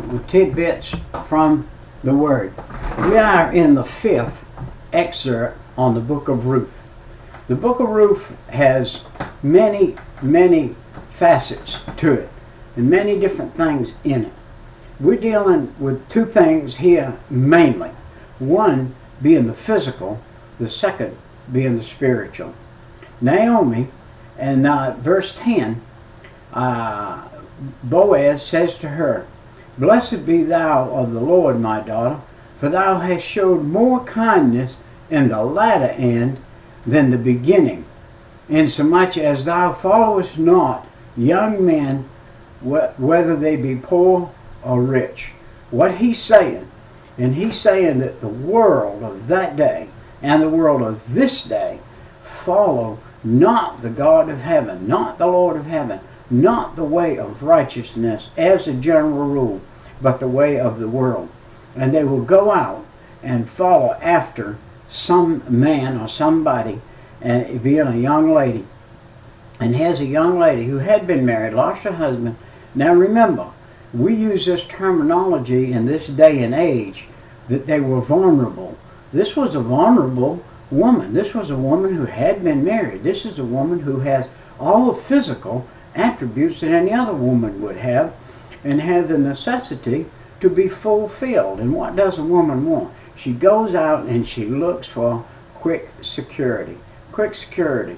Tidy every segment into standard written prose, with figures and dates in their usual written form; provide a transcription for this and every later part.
with tidbits from the Word. We are in the 5th excerpt on the book of Ruth. The book of Ruth has many, many facets to it and many different things in it. We're dealing with two things here mainly. One being the physical, the second being the spiritual. Naomi, in verse 10, Boaz says to her, "Blessed be thou of the Lord, my daughter, for thou hast showed more kindness in the latter end than the beginning, insomuch as thou followest not young men, whether they be poor or rich." What he's saying, and he's saying that the world of that day and the world of this day follow not the God of heaven, not the Lord of heaven, not the way of righteousness as a general rule, but the way of the world. And they will go out and follow after some man or somebody, and being a young lady. And here's a young lady who had been married, lost her husband. Now remember, we use this terminology in this day and age that they were vulnerable. This was a vulnerable woman. This was a woman who had been married. This is a woman who has all the physical attributes that any other woman would have, and have the necessity to be fulfilled. And what does a woman want? She goes out and she looks for quick security. Quick security.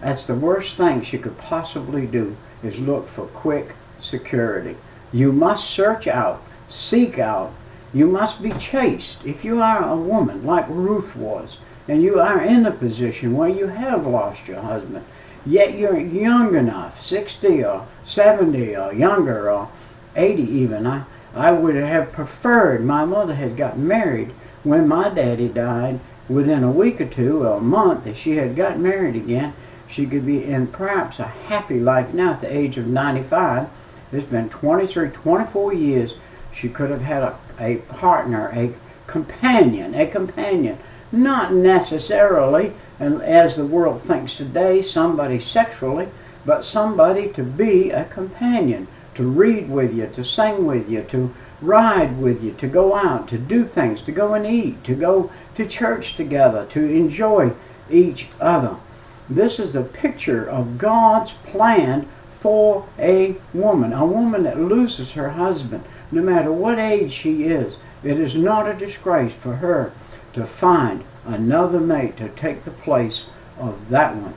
That's the worst thing she could possibly do, is look for quick security. You must search out, seek out. You must be chaste. If you are a woman like Ruth was, and you are in a position where you have lost your husband, yet you're young enough, 60 or 70 or younger or 80 even. I would have preferred, my mother had gotten married when my daddy died. Within a week or two or a month, if she had gotten married again, she could be in perhaps a happy life now at the age of 95. It's been 23, 24 years. She could have had a partner, a companion, not necessarily, and as the world thinks today, somebody sexually, but somebody to be a companion, to read with you, to sing with you, to ride with you, to go out, to do things, to go and eat, to go to church together, to enjoy each other. This is a picture of God's plan for a woman that loses her husband, no matter what age she is. It is not a disgrace for her to find another mate to take the place of that one.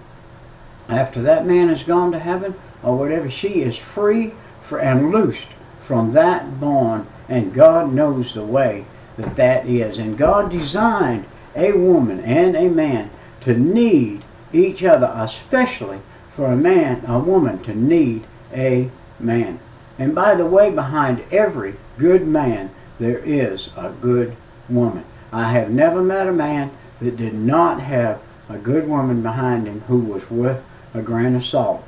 After that man has gone to heaven or whatever, she is free and loosed from that bond, and God knows the way that is. And God designed a woman and a man to need each other, especially for a woman to need a man. And by the way, behind every good man there is a good woman. I have never met a man that did not have a good woman behind him who was worth a grain of salt.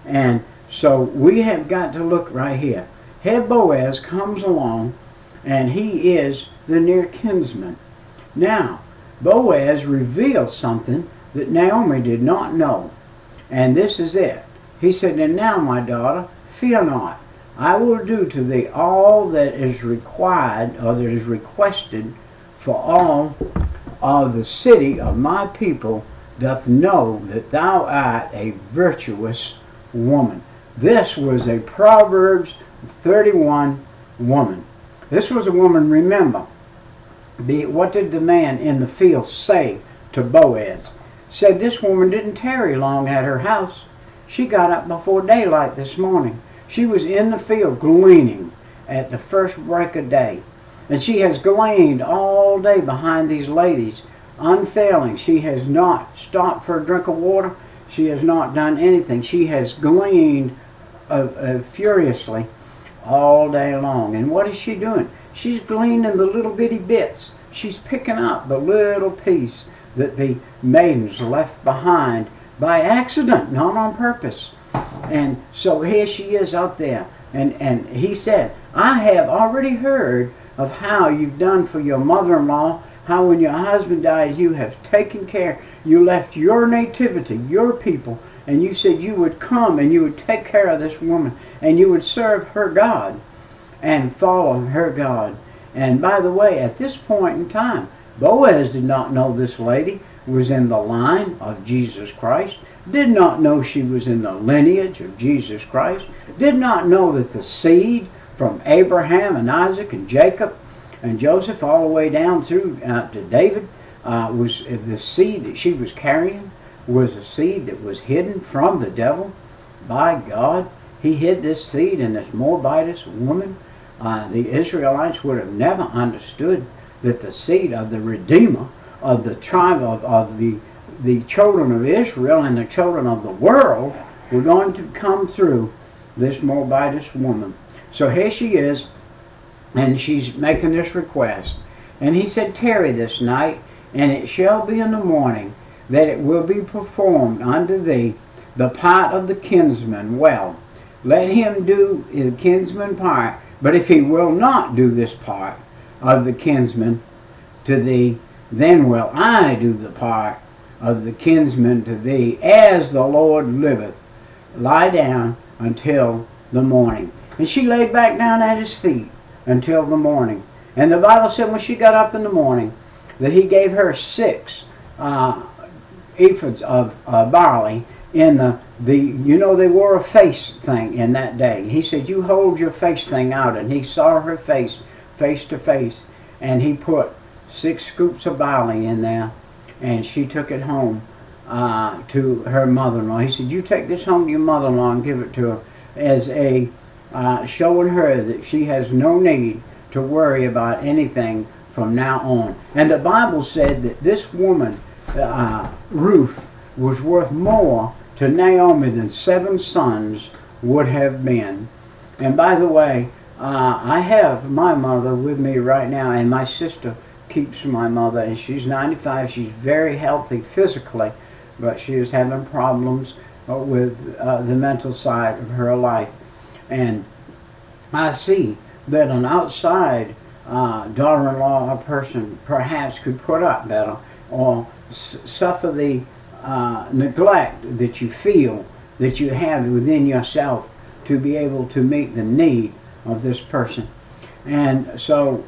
And so we have got to look right here. Here Boaz comes along, and he is the near kinsman. Now, Boaz reveals something that Naomi did not know. And this is it. He said, "And now, my daughter, fear not. I will do to thee all that is required, or that is requested, for all of the city of my people doth know that thou art a virtuous woman." This was a Proverbs 31 woman. This was a woman, remember, what did the man in the field say to Boaz? Said this woman didn't tarry long at her house. She got up before daylight this morning. She was in the field gleaning at the first break of day. And she has gleaned all day behind these ladies, unfailing. She has not stopped for a drink of water. She has not done anything. She has gleaned furiously all day long. And what is she doing? She's gleaning the little bitty bits. She's picking up the little piece that the maidens left behind by accident, not on purpose. And so here she is out there. And he said, "I have already heard of how you've done for your mother-in-law, how when your husband died you have taken care, you left your nativity, your people, and you said you would come and you would take care of this woman and you would serve her God. and follow her God. And by the way, at this point in time, Boaz did not know this lady was in the line of Jesus Christ, did not know she was in the lineage of Jesus Christ, did not know that the seed from Abraham and Isaac and Jacob and Joseph all the way down through to David was the seed that she was carrying was a seed that was hidden from the devil by God. He hid this seed in this Moabitess woman. The Israelites would have never understood that the seed of the Redeemer of the tribe of the children of Israel and the children of the world were going to come through this Moabitess woman. So here she is, and she's making this request. And he said, tarry this night, and it shall be in the morning that it will be performed unto thee the part of the kinsman well. Let him do the kinsman part, but if he will not do this part of the kinsman to thee, then will I do the part of the kinsman to thee, as the Lord liveth. Lie down until the morning. And she laid back down at his feet until the morning. And the Bible said when she got up in the morning that he gave her 6 ephahs of barley in you know, they wore a face thing in that day. He said, you hold your face thing out. And he saw her face to face. And he put 6 scoops of barley in there. And she took it home to her mother-in-law. He said, you take this home to your mother-in-law and give it to her as a showing her that she has no need to worry about anything from now on. And the Bible said that this woman, Ruth, was worth more to Naomi than 7 sons would have been. And by the way, I have my mother with me right now, and my sister keeps my mother, and she's 95. She's very healthy physically, but she is having problems with the mental side of her life. And I see that an outside daughter-in-law or person perhaps could put up better or suffer the neglect that you feel that you have within yourself to be able to meet the need of this person. And so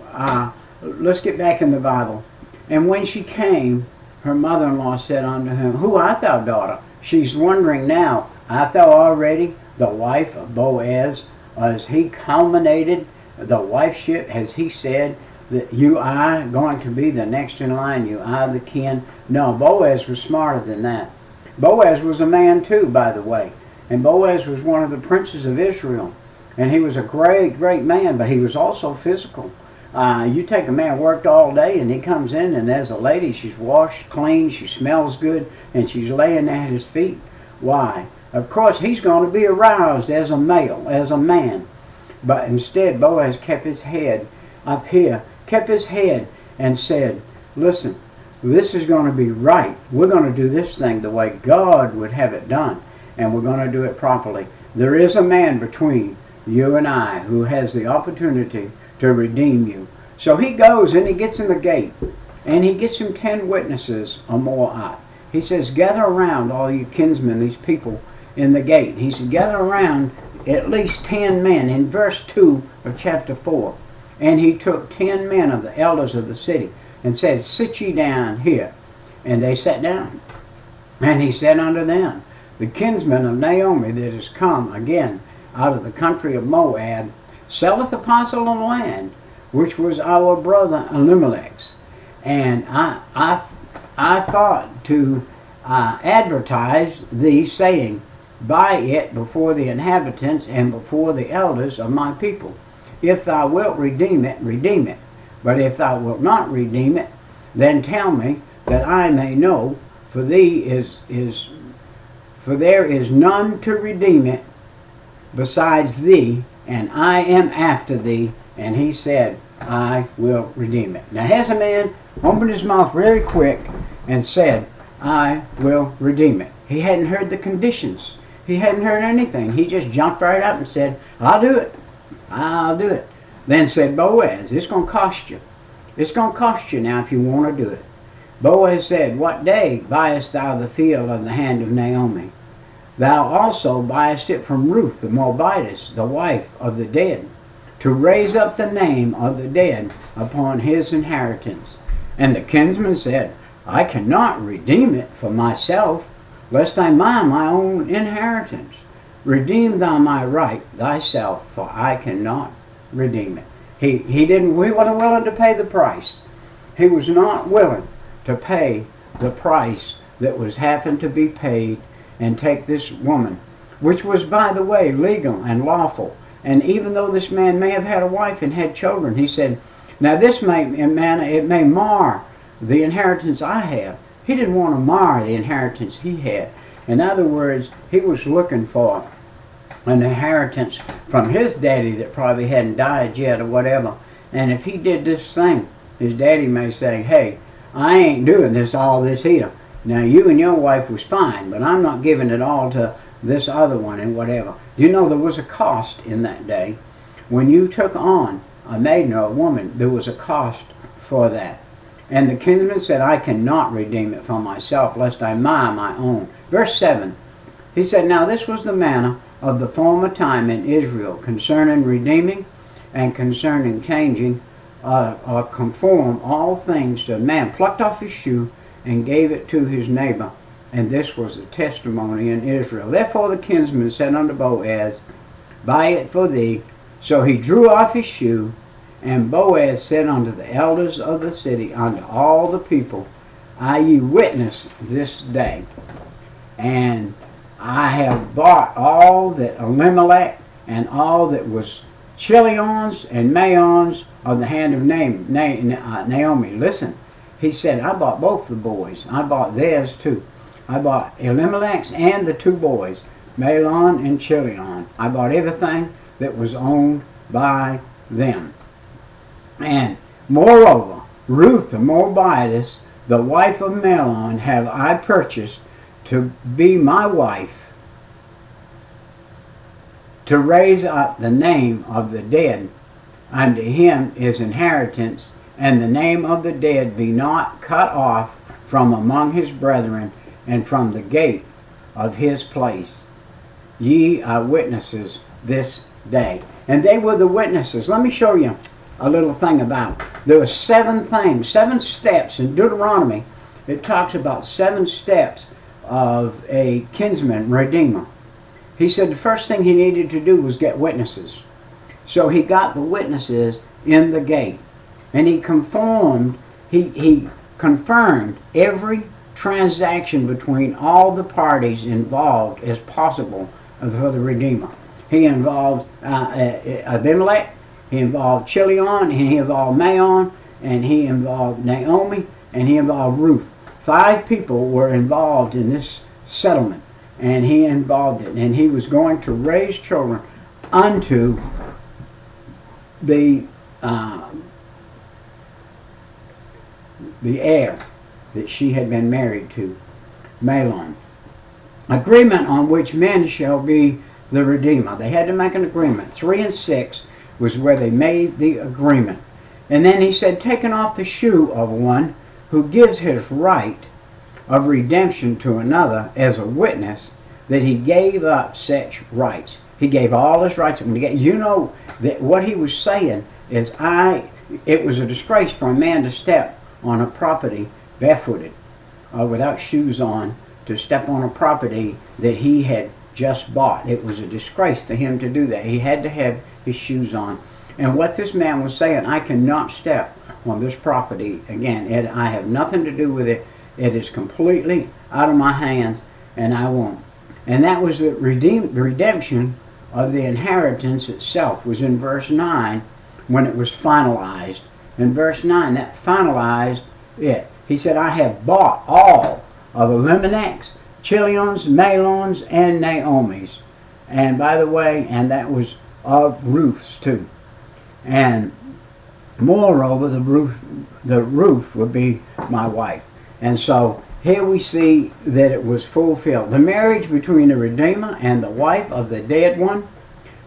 let's get back in the Bible. And when she came, her mother-in-law said unto him, who art thou, daughter? She's wondering now, art thou already the wife of Boaz? Has he culminated the wifeship? Has he said that you are going to be the next in line, you are the kin? No, Boaz was smarter than that. Boaz was a man too, by the way. And Boaz was one of the princes of Israel. And he was a great, great man, but he was also physical. You take a man worked all day and he comes in and there's a lady, she's washed, clean, she smells good, and she's laying at his feet. Why? Of course, he's going to be aroused as a male, as a man. But instead, Boaz kept his head up here, kept his head and said, listen, this is going to be right. We're going to do this thing the way God would have it done, and we're going to do it properly. There is a man between you and I who has the opportunity to redeem you. So he goes and he gets in the gate, and he gets him 10 witnesses or more. He says, gather around all you kinsmen, these people in the gate. He said, gather around at least 10 men in verse 2 of chapter 4. And he took 10 men of the elders of the city and said, sit ye down here. And they sat down. And he said unto them, the kinsman of Naomi that is come again out of the country of Moab selleth a parcel of land, which was our brother Elimelech's. And I thought to advertise thee, saying, buy it before the inhabitants and before the elders of my people. If thou wilt redeem it, redeem it. But if thou wilt not redeem it, then tell me, that I may know, for there is none to redeem it besides thee, and I am after thee. And he said, I will redeem it. Now here's a man opened his mouth very quick and said, I will redeem it. He hadn't heard the conditions. He hadn't heard anything. He just jumped right up and said, I'll do it. I'll do it. Then said Boaz, it's going to cost you. It's going to cost you now if you want to do it. Boaz said, what day buyest thou the field of the hand of Naomi? Thou also buyest it from Ruth the Moabitess, the wife of the dead. to raise up the name of the dead upon his inheritance. And the kinsman said, I cannot redeem it for myself, lest I mind my own inheritance. Redeem thou my right thyself, for I cannot redeem it. He wasn't willing to pay the price. He was not willing to pay the price that was having to be paid and take this woman, which was, by the way, legal and lawful. And even though this man may have had a wife and had children, he said, now this may mar the inheritance I have. He didn't want to mar the inheritance he had. In other words, he was looking for an inheritance from his daddy that probably hadn't died yet or whatever. And if he did this thing, his daddy may say, hey, I ain't doing all this here. Now you and your wife was fine, but I'm not giving it all to this other one and whatever. You know, there was a cost in that day. When you took on a maiden or a woman, there was a cost for that. And the kinsman said, I cannot redeem it for myself, lest I mar my own. Verse 7, he said, now this was the manner of the former time in Israel, concerning redeeming and concerning changing, or conform all things to a man plucked off his shoe and gave it to his neighbor. And this was a testimony in Israel. Therefore the kinsman said unto Boaz, buy it for thee. So he drew off his shoe, and Boaz said unto the elders of the city, unto all the people, I ye witness this day, and I have bought all that Elimelech and all that was Chilion's and Maon's of the hand of Naomi. Listen, he said, I bought both the boys. I bought theirs too. I bought Elimelech's and the two boys, Mahlon and Chilion. I bought everything that was owned by them. And moreover, Ruth the Moabitess, the wife of Mahlon, have I purchased to be my wife, to raise up the name of the dead unto him is inheritance, and the name of the dead be not cut off from among his brethren, and from the gate of his place. Ye are witnesses this day. And they were the witnesses. Let me show you a little thing about. There were 7 things, 7 steps in Deuteronomy. It talks about 7 steps of a kinsman redeemer. He said the first thing he needed to do was get witnesses. So he got the witnesses in the gate. And he confirmed every transaction between all the parties involved as possible for the Redeemer. He involved Abimelech, he involved Chilion, and he involved Maon, and he involved Naomi, and he involved Ruth. 5 people were involved in this settlement, and he involved it. And he was going to raise children unto the heir that she had been married to, Mahlon. Agreement on which men shall be the Redeemer. They had to make an agreement. 3 and 6 was where they made the agreement. And then he said, taking off the shoe of one who gives his right of redemption to another as a witness that he gave up such rights. He gave all his rights. You know that what he was saying is, it was a disgrace for a man to step on a property barefooted or without shoes on, to step on a property that he had just bought. It was a disgrace for him to do that. He had to have his shoes on. And what this man was saying, I cannot step on this property again. I have nothing to do with it. It is completely out of my hands, and I won't. And that was the redemption of the inheritance itself, was in verse 9 when it was finalized. In verse 9, that finalized it. He said, I have bought all of Elimelech's, Chilion's, Mahlon's, and Naomi's. And by the way, and that was of Ruth's too. And moreover, the Ruth would be my wife. And so here we see that it was fulfilled. The marriage between the Redeemer and the wife of the dead one,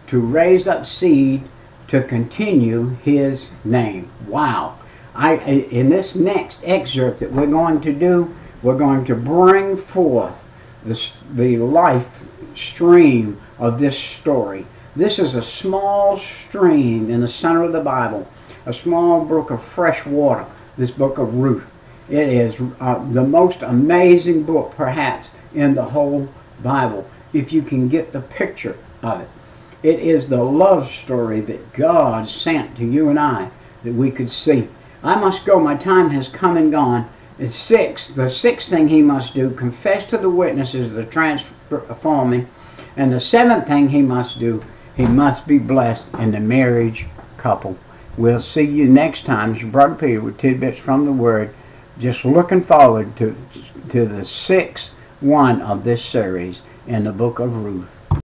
to raise up seed to continue his name. Wow. In this next excerpt that we're going to do, we're going to bring forth the life stream of this story. This is a small stream in the center of the Bible, a small brook of fresh water, this book of Ruth. It is the most amazing book, perhaps, in the whole Bible, if you can get the picture of it. It is the love story that God sent to you and I that we could see. I must go. My time has come and gone. The sixth thing he must do, confess to the witnesses the transforming. And the seventh thing he must do, he must be blessed in the marriage couple. We'll see you next time. It's your brother Peter with Tidbits from the Word. Just looking forward to the sixth one of this series in the book of Ruth.